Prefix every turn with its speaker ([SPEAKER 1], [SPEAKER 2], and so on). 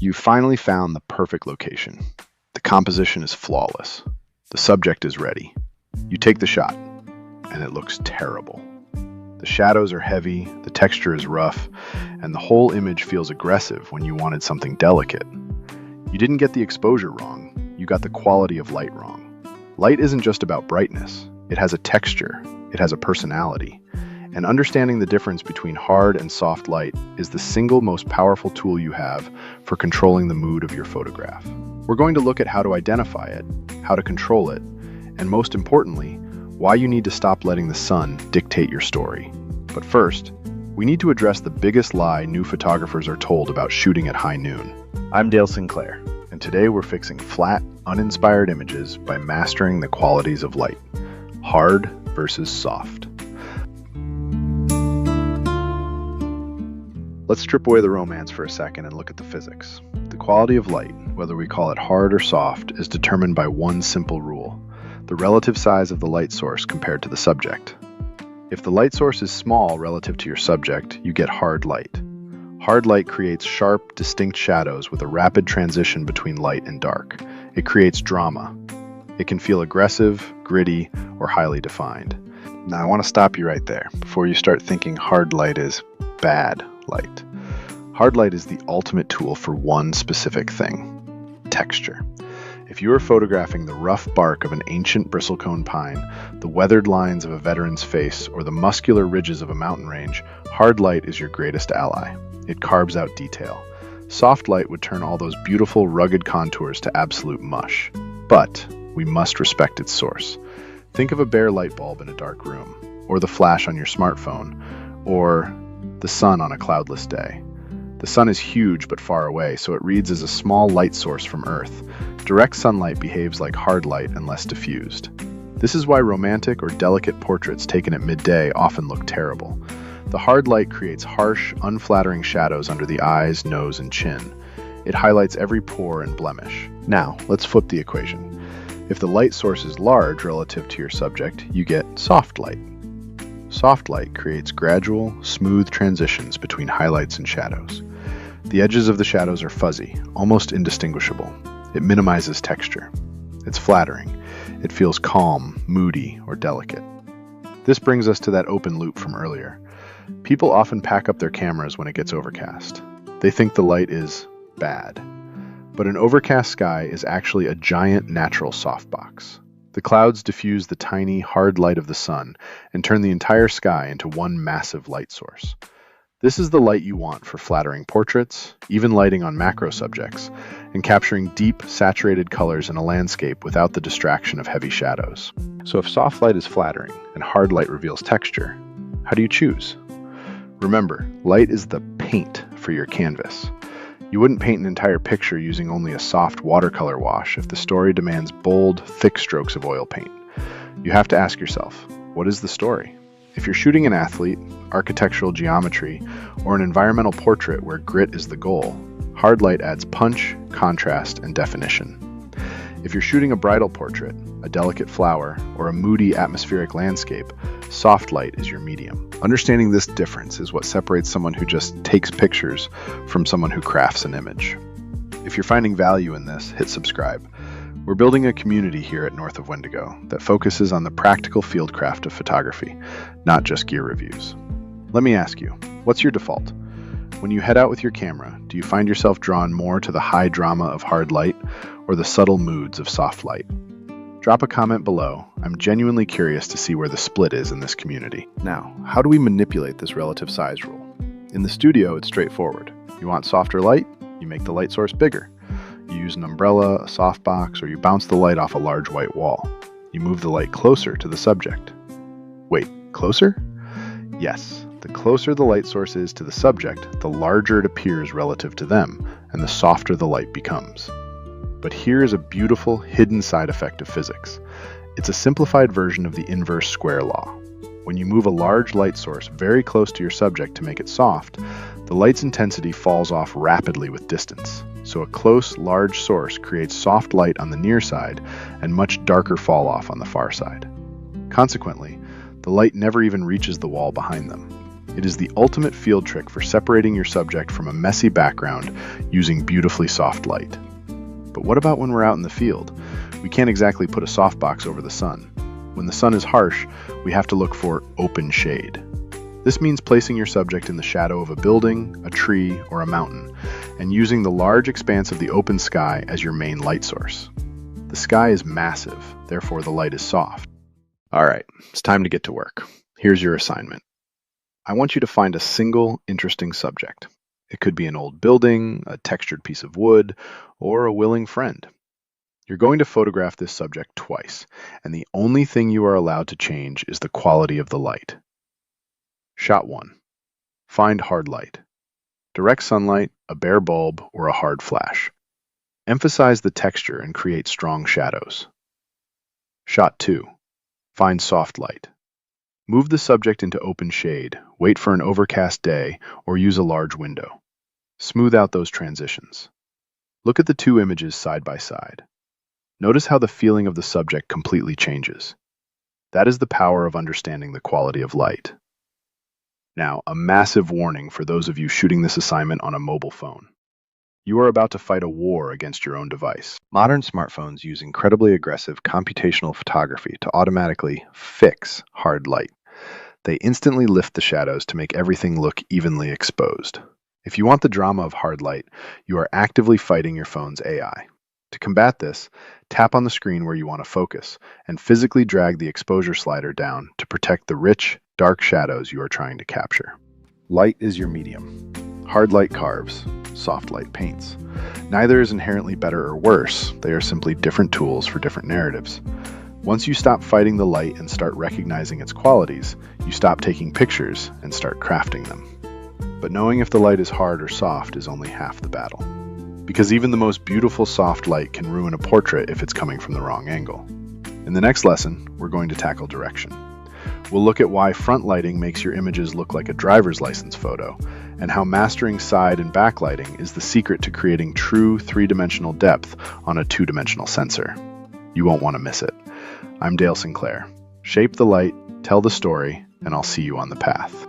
[SPEAKER 1] You finally found the perfect location. The composition is flawless. The subject is ready. You take the shot, and it looks terrible. The shadows are heavy, the texture is rough, and the whole image feels aggressive when you wanted something delicate. You didn't get the exposure wrong, you got the quality of light wrong. Light isn't just about brightness, it has a texture, it has a personality. And understanding the difference between hard and soft light is the single most powerful tool you have for controlling the mood of your photograph. We're going to look at how to identify it, how to control it, and most importantly, why you need to stop letting the sun dictate your story. But first, we need to address the biggest lie new photographers are told about shooting at high noon. I'm Dale Sinclair, and today we're fixing flat, uninspired images by mastering the qualities of light. Hard versus soft. Let's strip away the romance for a second and look at the physics. The quality of light, whether we call it hard or soft, is determined by one simple rule: the relative size of the light source compared to the subject. If the light source is small relative to your subject, you get hard light. Hard light creates sharp, distinct shadows with a rapid transition between light and dark. It creates drama. It can feel aggressive, gritty, or highly defined. Now I want to stop you right there before you start thinking hard light is bad light. Hard light is the ultimate tool for one specific thing: texture. If you are photographing the rough bark of an ancient bristlecone pine, the weathered lines of a veteran's face, or the muscular ridges of a mountain range, hard light is your greatest ally. It carves out detail. Soft light would turn all those beautiful, rugged contours to absolute mush. But we must respect its source. Think of a bare light bulb in a dark room, or the flash on your smartphone, or the sun on a cloudless day. The sun is huge but far away, so it reads as a small light source from Earth. Direct sunlight behaves like hard light unless diffused. This is why romantic or delicate portraits taken at midday often look terrible. The hard light creates harsh, unflattering shadows under the eyes, nose, and chin. It highlights every pore and blemish. Now, let's flip the equation. If the light source is large relative to your subject, you get soft light. Soft light creates gradual, smooth transitions between highlights and shadows. The edges of the shadows are fuzzy, almost indistinguishable. It minimizes texture. It's flattering. It feels calm, moody, or delicate. This brings us to that open loop from earlier. People often pack up their cameras when it gets overcast. They think the light is bad. But an overcast sky is actually a giant natural softbox. The clouds diffuse the tiny, hard light of the sun and turn the entire sky into one massive light source. This is the light you want for flattering portraits, even lighting on macro subjects, and capturing deep, saturated colors in a landscape without the distraction of heavy shadows. So if soft light is flattering and hard light reveals texture, how do you choose? Remember, light is the paint for your canvas. You wouldn't paint an entire picture using only a soft watercolor wash if the story demands bold, thick strokes of oil paint. You have to ask yourself, what is the story? If you're shooting an athlete, architectural geometry, or an environmental portrait where grit is the goal, hard light adds punch, contrast, and definition. If you're shooting a bridal portrait, a delicate flower, or a moody atmospheric landscape, soft light is your medium. Understanding this difference is what separates someone who just takes pictures from someone who crafts an image. If you're finding value in this, hit subscribe. We're building a community here at North of Wendigo that focuses on the practical fieldcraft of photography, not just gear reviews. Let me ask you, what's your default? When you head out with your camera, do you find yourself drawn more to the high drama of hard light or the subtle moods of soft light? Drop a comment below. I'm genuinely curious to see where the split is in this community. Now, how do we manipulate this relative size rule? In the studio, it's straightforward. You want softer light? You make the light source bigger. You use an umbrella, a softbox, or you bounce the light off a large white wall. You move the light closer to the subject. Wait, closer? Yes, the closer the light source is to the subject, the larger it appears relative to them, and the softer the light becomes. But here is a beautiful, hidden side effect of physics. It's a simplified version of the inverse square law. When you move a large light source very close to your subject to make it soft, the light's intensity falls off rapidly with distance. So a close, large source creates soft light on the near side and much darker fall off on the far side. Consequently, the light never even reaches the wall behind them. It is the ultimate field trick for separating your subject from a messy background using beautifully soft light. But what about when we're out in the field? We can't exactly put a softbox over the sun. When the sun is harsh, we have to look for open shade. This means placing your subject in the shadow of a building, a tree, or a mountain, and using the large expanse of the open sky as your main light source. The sky is massive, therefore the light is soft. All right, it's time to get to work. Here's your assignment. I want you to find a single interesting subject. It could be an old building, a textured piece of wood, or a willing friend. You're going to photograph this subject twice, and the only thing you are allowed to change is the quality of the light. Shot 1. Find hard light. Direct sunlight, a bare bulb, or a hard flash. Emphasize the texture and create strong shadows. Shot 2. Find soft light. Move the subject into open shade, wait for an overcast day, or use a large window. Smooth out those transitions. Look at the two images side by side. Notice how the feeling of the subject completely changes. That is the power of understanding the quality of light. Now, a massive warning for those of you shooting this assignment on a mobile phone. You are about to fight a war against your own device. Modern smartphones use incredibly aggressive computational photography to automatically fix hard light. They instantly lift the shadows to make everything look evenly exposed. If you want the drama of hard light, you are actively fighting your phone's AI. To combat this, tap on the screen where you want to focus and physically drag the exposure slider down to protect the rich, dark shadows you are trying to capture. Light is your medium. Hard light carves, soft light paints. Neither is inherently better or worse, they are simply different tools for different narratives. Once you stop fighting the light and start recognizing its qualities, you stop taking pictures and start crafting them. But knowing if the light is hard or soft is only half the battle. Because even the most beautiful soft light can ruin a portrait if it's coming from the wrong angle. In the next lesson, we're going to tackle direction. We'll look at why front lighting makes your images look like a driver's license photo, and how mastering side and back lighting is the secret to creating true three-dimensional depth on a two-dimensional sensor. You won't want to miss it. I'm Dale Sinclair. Shape the light, tell the story, and I'll see you on the path.